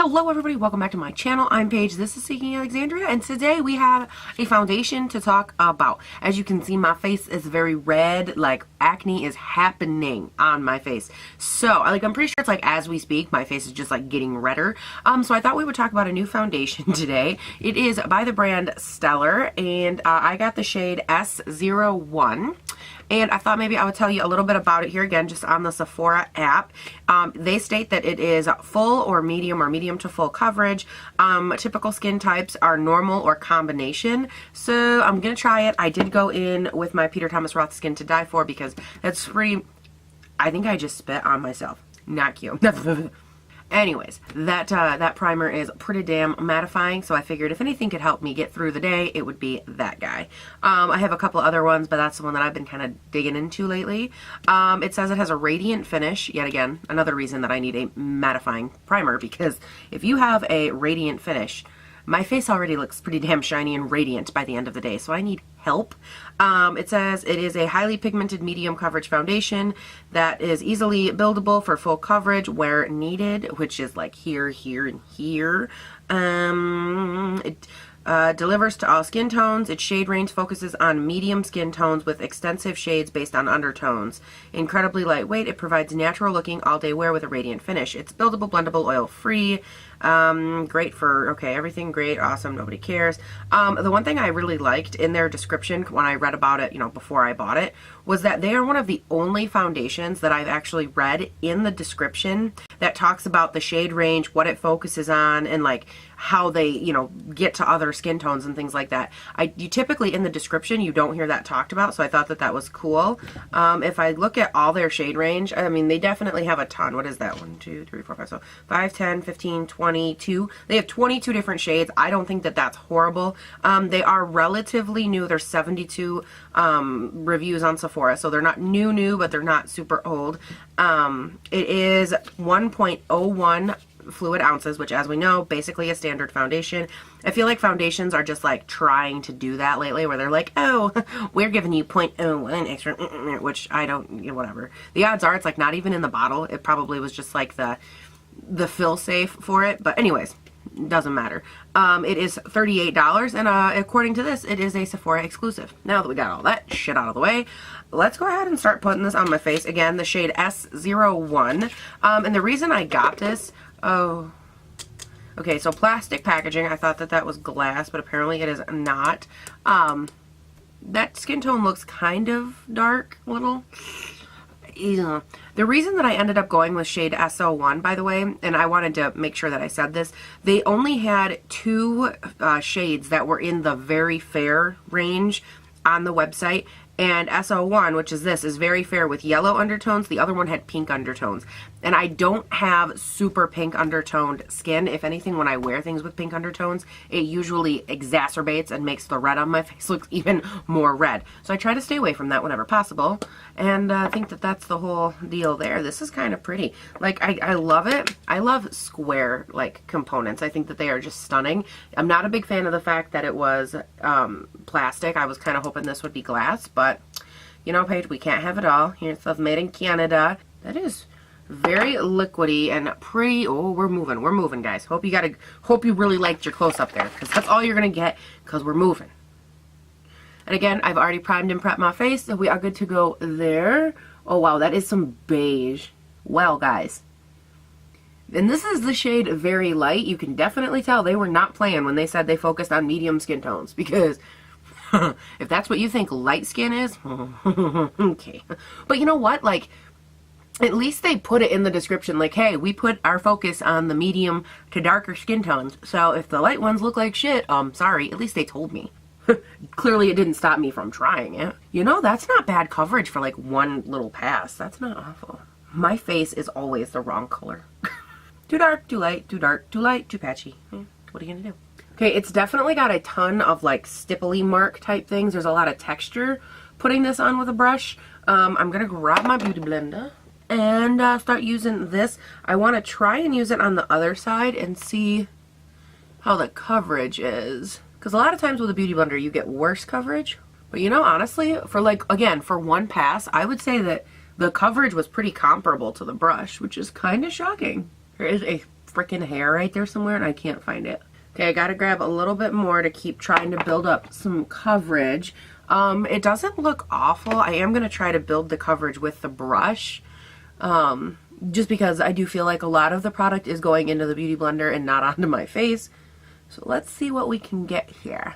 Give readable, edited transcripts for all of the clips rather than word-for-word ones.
Hello everybody, welcome back to my channel. I'm Paige, this is Seeking Alexandria, and today we have a foundation to talk about. As you can see, my face is very red, like acne is happening on my face. So, I'm pretty sure it's like as we speak, my face is just like getting redder. So I thought we would talk about a new foundation today. It is by the brand Stellar, and I got the shade S01. And I thought maybe I would tell you a little bit about it here again, just on the Sephora app. They state that it is full or medium to full coverage. Typical skin types are normal or combination. So I'm going to try it. I did go in with my Peter Thomas Roth Skin to Die For because that's free. I think I just spit on myself. Not cute. Anyways, that primer is pretty damn mattifying, so I figured if anything could help me get through the day, it would be that guy. I have a couple other ones, but that's the one that I've been kind of digging into lately. It says it has a radiant finish. Yet again, another reason that I need a mattifying primer, because if you have a radiant finish, my face already looks pretty damn shiny and radiant by the end of the day, so I need help. It says it is a highly pigmented medium coverage foundation that is easily buildable for full coverage where needed, which is like here, here, and here. It delivers to all skin tones. Its shade range focuses on medium skin tones with extensive shades based on undertones. Incredibly lightweight, it provides natural looking all day wear with a radiant finish. It's buildable, blendable, oil free. Great for, okay, everything great, awesome, nobody cares. The one thing I really liked in their description when I read about it, before I bought it, was that they are one of the only foundations that I've actually read in the description that talks about the shade range, what it focuses on, and like how they, get to other skin tones and things like that. You typically in the description, you don't hear that talked about, so I thought that was cool. If I look at all their shade range, they definitely have a ton. What is that? 1, 2, 3, 4, 5, so 5, 10, 15, 22. They have 22 different shades. I don't think that that's horrible. They are relatively new. There's 72 reviews on Sephora, so they're not new, but they're not super old. It is 1.01 fluid ounces, which, as we know, basically a standard foundation. I feel like foundations are just like trying to do that lately, where they're like, oh, we're giving you 0.01 extra, which I don't, whatever. The odds are it's like not even in the bottle. It probably was just like the fill safe for it, but anyways, doesn't matter. It is $38, and according to this, it is a Sephora exclusive. Now that we got all that shit out of the way, let's go ahead and start putting this on my face. Again, the shade S01, and the reason I got this, okay, so plastic packaging. I thought that was glass, but apparently it is not. That skin tone looks kind of dark, little. Yeah. The reason that I ended up going with shade S01, by the way, and I wanted to make sure that I said this, they only had 2 shades that were in the very fair range on the website. And S01, which is this, is very fair with yellow undertones. The other one had pink undertones. And I don't have super pink undertoned skin. If anything, when I wear things with pink undertones, it usually exacerbates and makes the red on my face look even more red. So I try to stay away from that whenever possible. And I think that that's the whole deal there. This is kind of pretty. Like, I love it. I love square, like, components. I think that they are just stunning. I'm not a big fan of the fact that it was plastic. I was kind of hoping this would be glass, but Paige, we can't have it all. Here it says made in Canada. That is very liquidy and pretty. Oh, we're moving, guys. Hope you really liked your close up there, because that's all you're gonna get, because we're moving. And again, I've already primed and prepped my face, so we are good to go there. Oh wow, that is some beige. Well, guys, and this is the shade Very Light. You can definitely tell they were not playing when they said they focused on medium skin tones, because if that's what you think light skin is, okay. But you know what? Like, at least they put it in the description, like, hey, we put our focus on the medium to darker skin tones. So if the light ones look like shit, sorry, at least they told me. Clearly it didn't stop me from trying it. That's not bad coverage for like one little pass. That's not awful. My face is always the wrong color. Too dark, too light, too dark, too light, too patchy. What are you gonna do? Okay, it's definitely got a ton of like stipply mark type things. There's a lot of texture putting this on with a brush. I'm gonna grab my beauty blender and start using this. I want to try and use it on the other side and see how the coverage is. Because a lot of times with a beauty blender you get worse coverage. But honestly, for like, again, for one pass, I would say that the coverage was pretty comparable to the brush, which is kind of shocking. There is a freaking hair right there somewhere and I can't find it. Okay, I gotta grab a little bit more to keep trying to build up some coverage. It doesn't look awful. I am gonna try to build the coverage with the brush. Just because I do feel like a lot of the product is going into the Beauty Blender and not onto my face. So let's see what we can get here.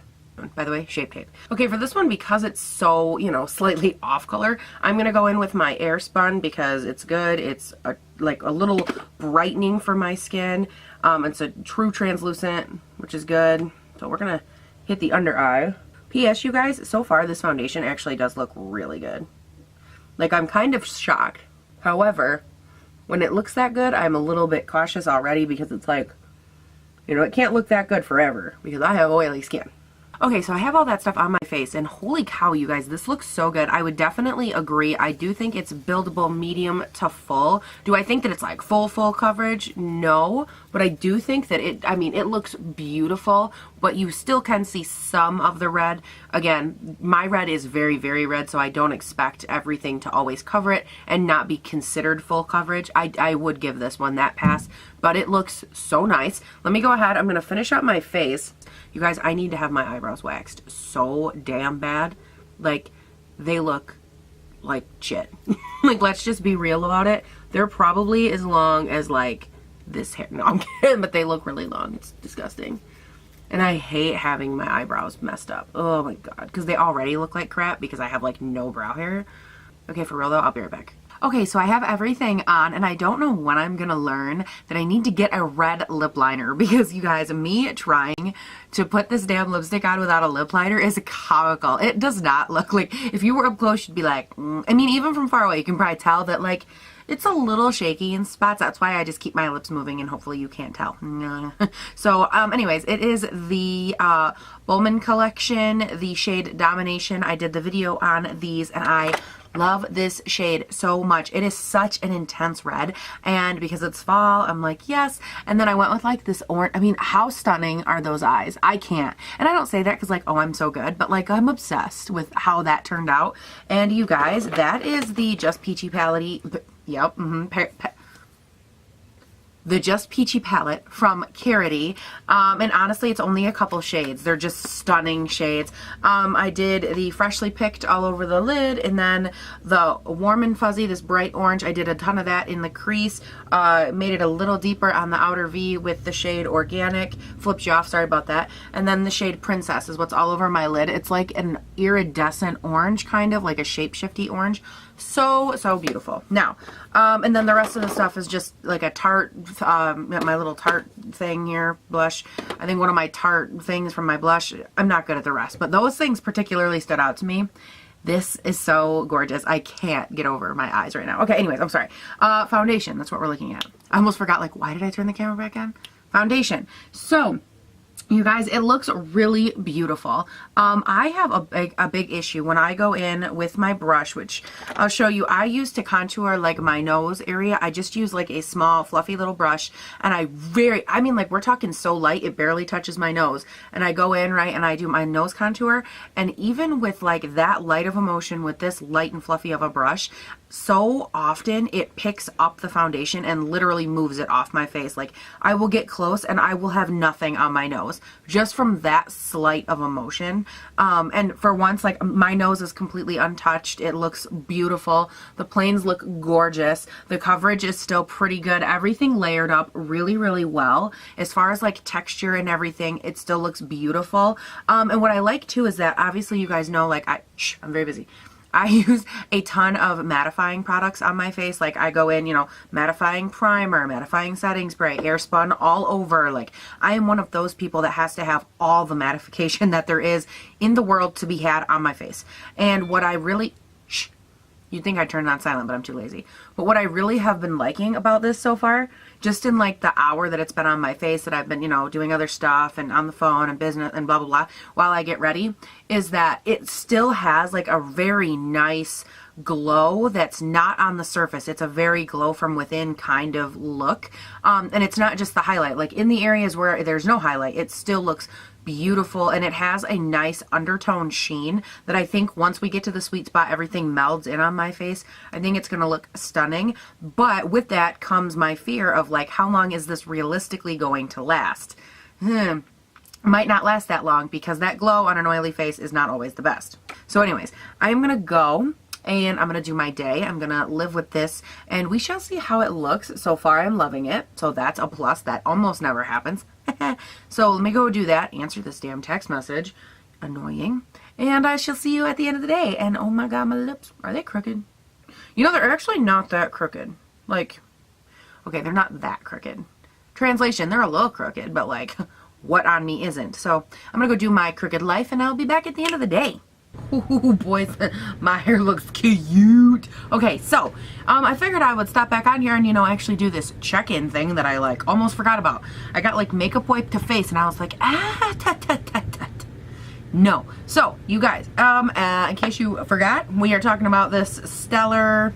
By the way, Shape Tape. Okay, for this one, because it's so, you know, slightly off color, I'm going to go in with my Airspun because it's good. It's like a little brightening for my skin. It's a true translucent, which is good. So we're going to hit the under eye. P.S. you guys, so far this foundation actually does look really good. Like, I'm kind of shocked. However, when it looks that good, I'm a little bit cautious already because it's like, you know, it can't look that good forever because I have oily skin. Okay, so I have all that stuff on my face, and holy cow, you guys, this looks so good. I would definitely agree. I do think it's buildable medium to full. Do I think that it's like full coverage? No, but I do think that it looks beautiful, but you still can see some of the red. Again, my red is very, very red, so I don't expect everything to always cover it and not be considered full coverage. I would give this one that pass, but it looks so nice. Let me go ahead. I'm going to finish up my face. You guys, I need to have my eyebrows waxed so damn bad. Like, they look like shit. Like, let's just be real about it. They're probably as long as, like, this hair. No, I'm kidding, but they look really long. It's disgusting. And I hate having my eyebrows messed up. Oh, my God. Because they already look like crap because I have, like, no brow hair. Okay, for real, though, I'll be right back. Okay, so I have everything on, and I don't know when I'm gonna learn that I need to get a red lip liner because, you guys, me trying to put this damn lipstick on without a lip liner is comical. It does not look like, if you were up close, you'd be like, I mean, even from far away, you can probably tell that, like, it's a little shaky in spots. That's why I just keep my lips moving, and hopefully you can't tell. So, anyways, it is the Bowman collection, the shade Domination. I did the video on these, and I love this shade so much. It is such an intense red, and because it's fall, I'm like, yes. And then I went with like this orange. I mean, how stunning are those eyes? I can't. And I don't say that because like, oh, I'm so good, but like, I'm obsessed with how that turned out. And you guys, that is the Just Peachy palette. Yep. The Just Peachy palette from Carity, and honestly it's only a couple shades. They're just stunning shades. I did the Freshly Picked all over the lid, and then the Warm and Fuzzy, this bright orange, I did a ton of that in the crease. Made it a little deeper on the outer V with the shade Organic. Flipped you off, sorry about that. And then the shade Princess is what's all over my lid. It's like an iridescent orange, kind of like a shape-shifty orange. So beautiful. Now, and then the rest of the stuff is just like a Tarte, my little Tarte thing here, blush. I think one of my Tarte things from my blush. I'm not good at the rest, but those things particularly stood out to me. This is so gorgeous. I can't get over my eyes right now. Okay, anyways, I'm sorry. Foundation, that's what we're looking at. I almost forgot, like, why did I turn the camera back on? Foundation. So, you guys, it looks really beautiful. I have a big issue when I go in with my brush, which I'll show you. I use to contour like my nose area. I just use like a small fluffy little brush, and I mean, like, we're talking so light it barely touches my nose. And I go in, right, and I do my nose contour, and even with like that light of a motion with this light and fluffy of a brush, so often it picks up the foundation and literally moves it off my face. Like, I will get close and I will have nothing on my nose just from that slight of a motion. And for once, like, my nose is completely untouched. It looks beautiful. The planes look gorgeous. The coverage is still pretty good. Everything layered up really, really well. As far as like texture and everything, it still looks beautiful. And what I like too is that obviously you guys know, like, I'm very busy. I use a ton of mattifying products on my face. Like, I go in, you know, mattifying primer, mattifying setting spray, Airspun all over. Like, I am one of those people that has to have all the mattification that there is in the world to be had on my face. And what I really... You'd think I'd turn it on silent, but I'm too lazy. But what I really have been liking about this so far, just in like the hour that it's been on my face, that I've been, you know, doing other stuff and on the phone and business and blah, blah, blah, while I get ready, is that it still has like a very nice glow that's not on the surface. It's a very glow from within kind of look. And it's not just the highlight. Like, in the areas where there's no highlight, it still looks beautiful, and it has a nice undertone sheen that I think once we get to the sweet spot, everything melds in on my face. I think it's going to look stunning, but with that comes my fear of like, how long is this realistically going to last? Might not last that long because that glow on an oily face is not always the best. So anyways, I'm going to go and I'm going to do my day. I'm going to live with this and we shall see how it looks. So far, I'm loving it. So that's a plus. That almost never happens. So let me go do that. Answer this damn text message. Annoying. And I shall see you at the end of the day. And oh my God, my lips, are they crooked? You know, they're actually not that crooked. Like, okay, they're not that crooked. Translation, they're a little crooked, but like, what on me isn't? So I'm going to go do my crooked life and I'll be back at the end of the day. Ooh, boys, my hair looks cute. Okay, so I figured I would stop back on here and, you know, actually do this check-in thing that I like almost forgot about. I got like makeup wipe to face and I was like, no. So you guys, in case you forgot, we are talking about this Stellar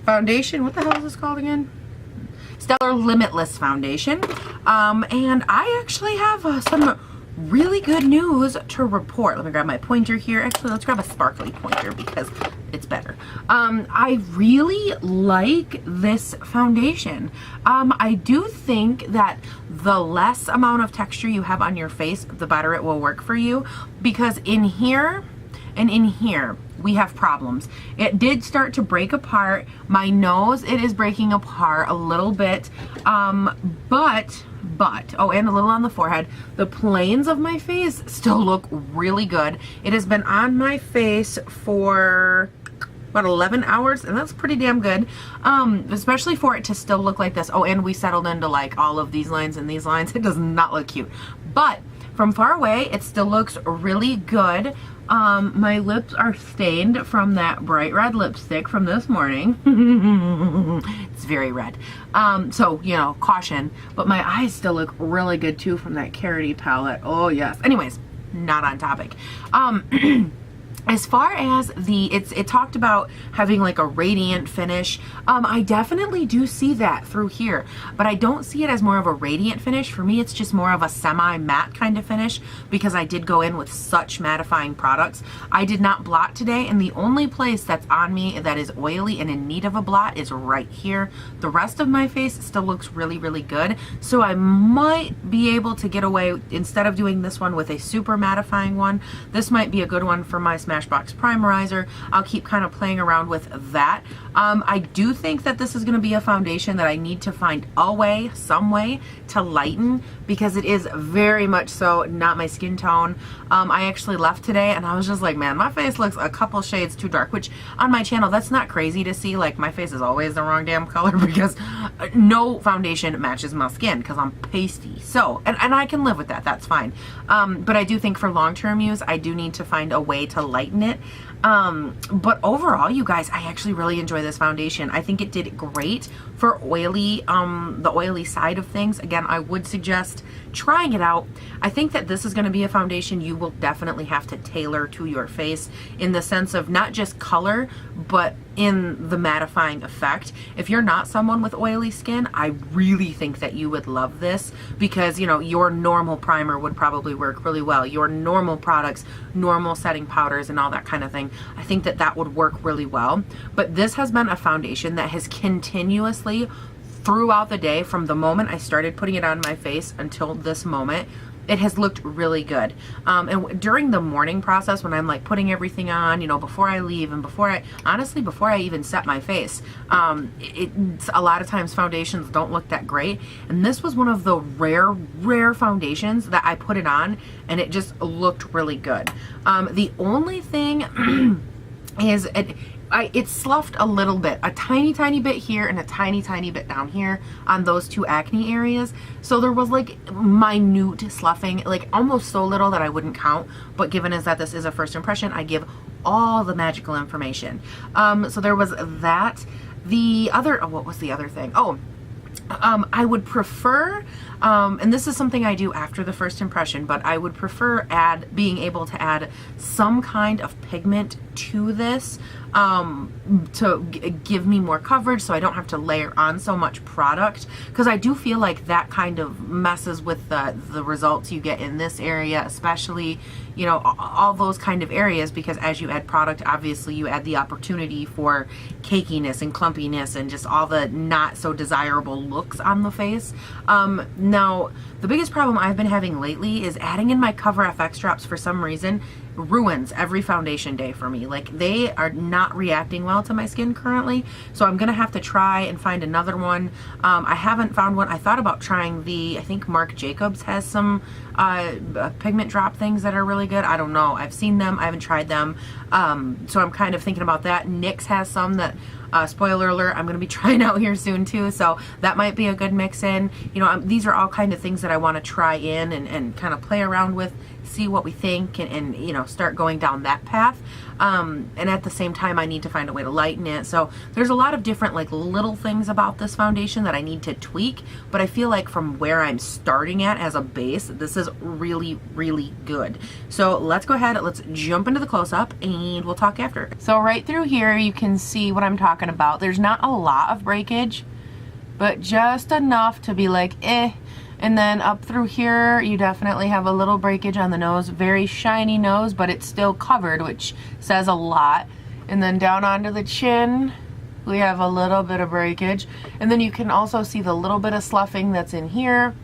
foundation. What the hell is this called again? Stellar Limitless foundation. And I actually have some really good news to report. Let me grab my pointer here. Actually, let's grab a sparkly pointer because it's better. I really like this foundation. I do think that the less amount of texture you have on your face, the better it will work for you, because in here and in here, we have problems. It did start to break apart. My nose, it is breaking apart a little bit, but, oh, and a little on the forehead. The planes of my face still look really good. It has been on my face for about 11 hours, and that's pretty damn good, especially for it to still look like this. Oh, and we settled into like all of these lines and these lines. It does not look cute, but from far away, it still looks really good. My lips are stained from that bright red lipstick from this morning. It's very red. So, you know, caution. But my eyes still look really good too from that carroty palette. Oh, yes. Anyways, not on topic. As far as it talked about having like a radiant finish. I definitely do see that through here, but I don't see it as more of a radiant finish. For me, it's just more of a semi-matte kind of finish because I did go in with such mattifying products. I did not blot today, and the only place that's on me that is oily and in need of a blot is right here. The rest of my face still looks really, really good. So I might be able to get away, instead of doing this one with a super mattifying one, this might be a good one for my Smashbox Primerizer. I'll keep kind of playing around with that. I do think that this is going to be a foundation that I need to find a way, some way to lighten, because it is very much so not my skin tone. I actually left today and I was just like, man, my face looks a couple shades too dark, which on my channel, that's not crazy to see. Like, my face is always the wrong damn color because no foundation matches my skin because I'm pasty. So, and I can live with that. That's fine. But I do think for long-term use, I do need to find a way to lighten it. But overall, you guys, I actually really enjoy this foundation. I think it did great for oily, the oily side of things. Again, I would suggest trying it out. I think that this is going to be a foundation you will definitely have to tailor to your face in the sense of not just color, but in the mattifying effect. If you're not someone with oily skin, I really think that you would love this because, you know, your normal primer would probably work really well. Your normal products, normal setting powders and all that kind of thing. I think that that would work really well. But this has been a foundation that has continuously throughout the day, from the moment I started putting it on my face until this moment, it has looked really good. And during the morning process, when I'm like putting everything on, you know, before I leave and honestly, before I even set my face, it's a lot of times foundations don't look that great. And this was one of the rare foundations that I put it on and it just looked really good. The only thing is it sloughed a little bit, a tiny bit here and a tiny bit down here on those two acne areas. So there was like minute sloughing, like almost so little that I wouldn't count, but given as that this is a first impression, I give all the magical information. So there was that. The other, what was the other thing? Oh, I would prefer, and this is something I do after the first impression, but I would prefer being able to add some kind of pigment to this. to give me more coverage so I don't have to layer on so much product, because I do feel like that kind of messes with the results you get in this area, especially, you know, all those kind of areas, because as you add product, obviously you add the opportunity for cakiness and clumpiness and just all the not so desirable looks on the face. Now, the biggest problem I've been having lately is adding in my Cover FX drops for some reason ruins every foundation day for me. Like, they are not reacting well to my skin currently, so I'm gonna have to try and find another one. I haven't found one. I thought about trying I think Marc Jacobs has some pigment drop things that are really good. I don't know, I've seen them, I haven't tried them, so I'm kind of thinking about that. NYX has some that, spoiler alert, I'm gonna be trying out here soon too, so that might be a good mix in. You know, these are all kind of things that I want to try in and kind of play around with, see what we think, and you know, start going down that path. And at the same time, I need to find a way to lighten it. So there's a lot of different like little things about this foundation that I need to tweak, but I feel like from where I'm starting at as a base, this is really, really good. So let's go ahead, let's jump into the close-up and we'll talk after. So right through here, you can see what I'm talking about. There's not a lot of breakage, but just enough to be like, eh. And then up through here, you definitely have a little breakage on the nose. Very shiny nose, but it's still covered, which says a lot. And then down onto the chin, we have a little bit of breakage. And then you can also see the little bit of sloughing that's in here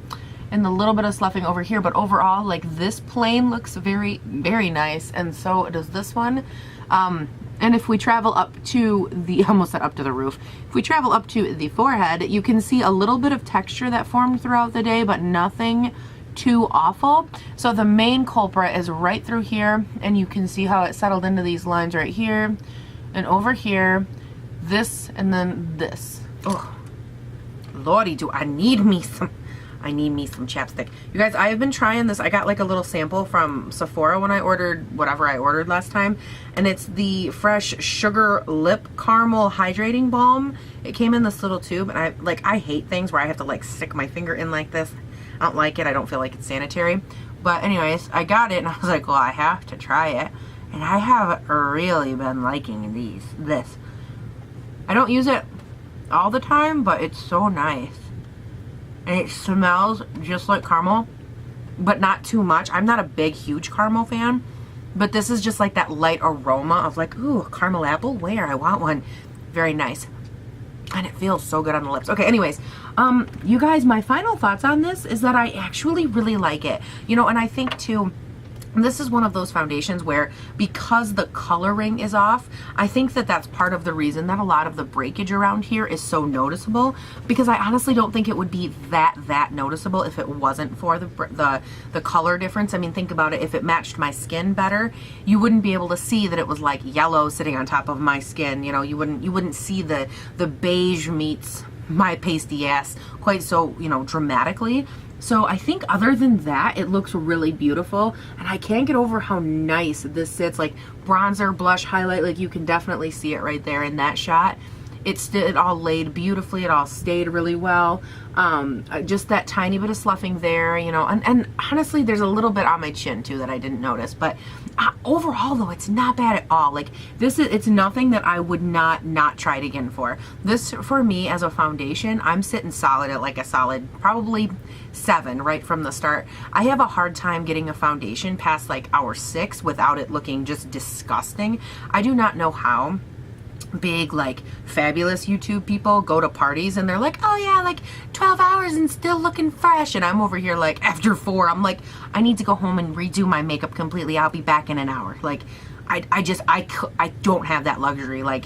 and the little bit of sloughing over here. But overall, like, this plane looks very, very nice. And so does this one. And if we travel up to the, almost said up to the roof, if we travel up to the forehead, you can see a little bit of texture that formed throughout the day, but nothing too awful. So the main culprit is right through here, and you can see how it settled into these lines right here and over here, this, and then this. Oh, Lordy, do I need me some chapstick. You guys, I have been trying this. I got like a little sample from Sephora when I ordered whatever I ordered last time, and it's the Fresh Sugar Lip Caramel Hydrating Balm. It came in this little tube, and I hate things where I have to like stick my finger in like this. I don't like it. I don't feel like it's sanitary. But anyways, I got it, and I was like, well, I have to try it. And I have really been liking this. I don't use it all the time, but it's so nice. And it smells just like caramel, but not too much. I'm not a big, huge caramel fan, but this is just like that light aroma of like, ooh, caramel apple, where? I want one. Very nice. And it feels so good on the lips. Okay, anyways, you guys, my final thoughts on this is that I actually really like it. You know, and I think too, this is one of those foundations where, because the coloring is off, I think that that's part of the reason that a lot of the breakage around here is so noticeable, because I honestly don't think it would be that noticeable if it wasn't for the color difference. I mean, think about it. If it matched my skin better, you wouldn't be able to see that it was like yellow sitting on top of my skin. You know, you wouldn't see the beige meets my pasty ass quite so, you know, dramatically. So I think other than that, it looks really beautiful, and I can't get over how nice this sits. Like bronzer, blush, highlight, like you can definitely see it right there in that shot. It all laid beautifully. It all stayed really well. Just that tiny bit of sloughing there, you know, and honestly, there's a little bit on my chin too that I didn't notice, but overall though, it's not bad at all. Like it's nothing that I would not try it again for. This, for me as a foundation, I'm sitting solid at like a solid, probably 7 right from the start. I have a hard time getting a foundation past like hour 6 without it looking just disgusting. I do not know how big, like, fabulous YouTube people go to parties and they're like, oh yeah, like 12 hours and still looking fresh, and I'm over here like after 4, I'm like, I need to go home and redo my makeup completely. I'll be back in an hour. Like, I don't have that luxury. Like,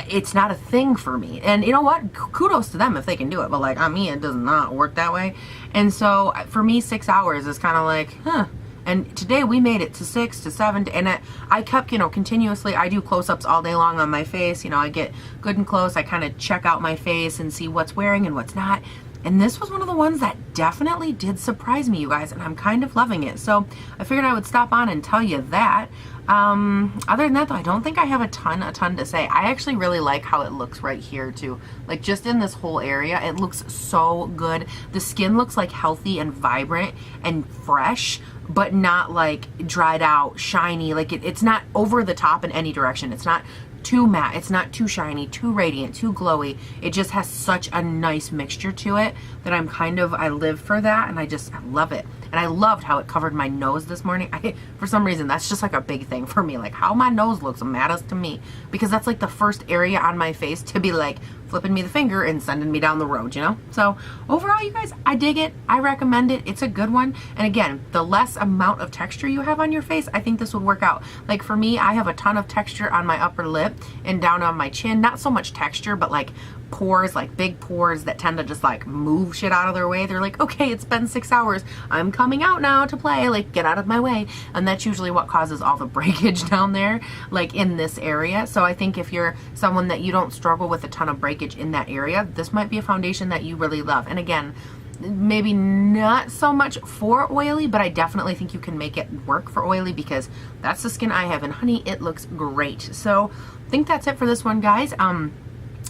it's not a thing for me. And you know what, kudos to them if they can do it, but like on me, it does not work that way. And so for me, 6 hours is kind of like, huh. And today we made it to 6 to 7, and I kept, you know, continuously, I do close-ups all day long on my face. You know, I get good and close. I kind of check out my face and see what's wearing and what's not. And this was one of the ones that definitely did surprise me, you guys, and I'm kind of loving it. So I figured I would stop on and tell you that. Other than that, though, I don't think I have a ton to say. I actually really like how it looks right here too. Like, just in this whole area, it looks so good. The skin looks like healthy and vibrant and fresh, but not like dried out, shiny. Like it's not over the top in any direction. It's not too matte. It's not too shiny, too radiant, too glowy. It just has such a nice mixture to it that I live for that, and I love it. And I loved how it covered my nose this morning. For some reason, that's just like a big thing for me. Like how my nose looks matters to me, because that's like the first area on my face to be like flipping me the finger and sending me down the road, you know? So overall, you guys, I dig it. I recommend it. It's a good one. And again, the less amount of texture you have on your face, I think this would work out. Like for me, I have a ton of texture on my upper lip and down on my chin. Not so much texture, but like pores, like big pores that tend to just like move shit out of their way. They're like, okay, it's been 6 hours. I'm coming out now to play, like get out of my way. And that's usually what causes all the breakage down there, like in this area. So I think if you're someone that you don't struggle with a ton of breakage in that area, this might be a foundation that you really love. And again, maybe not so much for oily, but I definitely think you can make it work for oily, because that's the skin I have, and honey, it looks great. So I think that's it for this one, guys.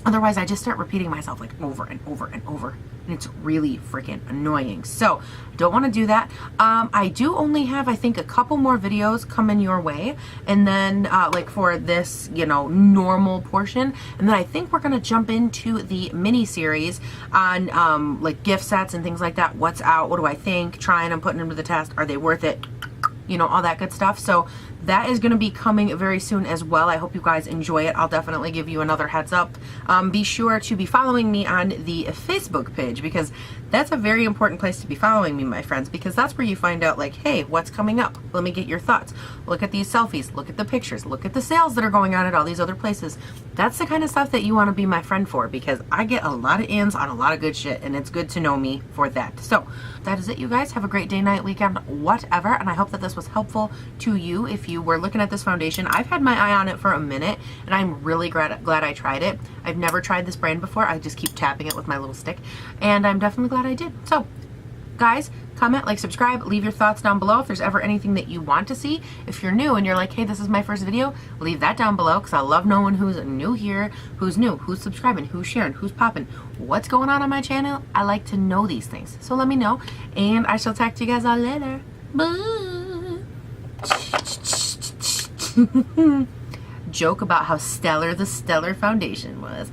Otherwise, I just start repeating myself like over and over and over, and it's really freaking annoying. So I don't want to do that. I do only have, I think, a couple more videos coming your way, and then like for this, you know, normal portion, and then I think we're gonna jump into the mini series on like gift sets and things like that. What's out? What do I think? Trying them, putting them to the test. Are they worth it? You know, all that good stuff. So that is going to be coming very soon as well. I hope you guys enjoy it. I'll definitely give you another heads up. Be sure to be following me on the Facebook page, because that's a very important place to be following me, my friends, because that's where you find out like, hey, what's coming up? Let me get your thoughts. Look at these selfies. Look at the pictures. Look at the sales that are going on at all these other places. That's the kind of stuff that you want to be my friend for, because I get a lot of ins on a lot of good shit, and it's good to know me for that. So that is it, you guys. Have a great day, night, weekend, whatever, and I hope that this was helpful to you. If you were looking at this foundation, I've had my eye on it for a minute, and I'm really glad I tried it. I've never tried this brand before. I just keep tapping it with my little stick, and I'm definitely glad I did. So guys, comment, like, subscribe, leave your thoughts down below if there's ever anything that you want to see. If you're new and you're like, hey, this is my first video, leave that down below, because I love knowing who's new here, who's new, who's subscribing, who's sharing, who's popping, what's going on my channel. I like to know these things, so let me know, and I shall talk to you guys all later. Bye. Joke about how stellar the Stellar foundation was.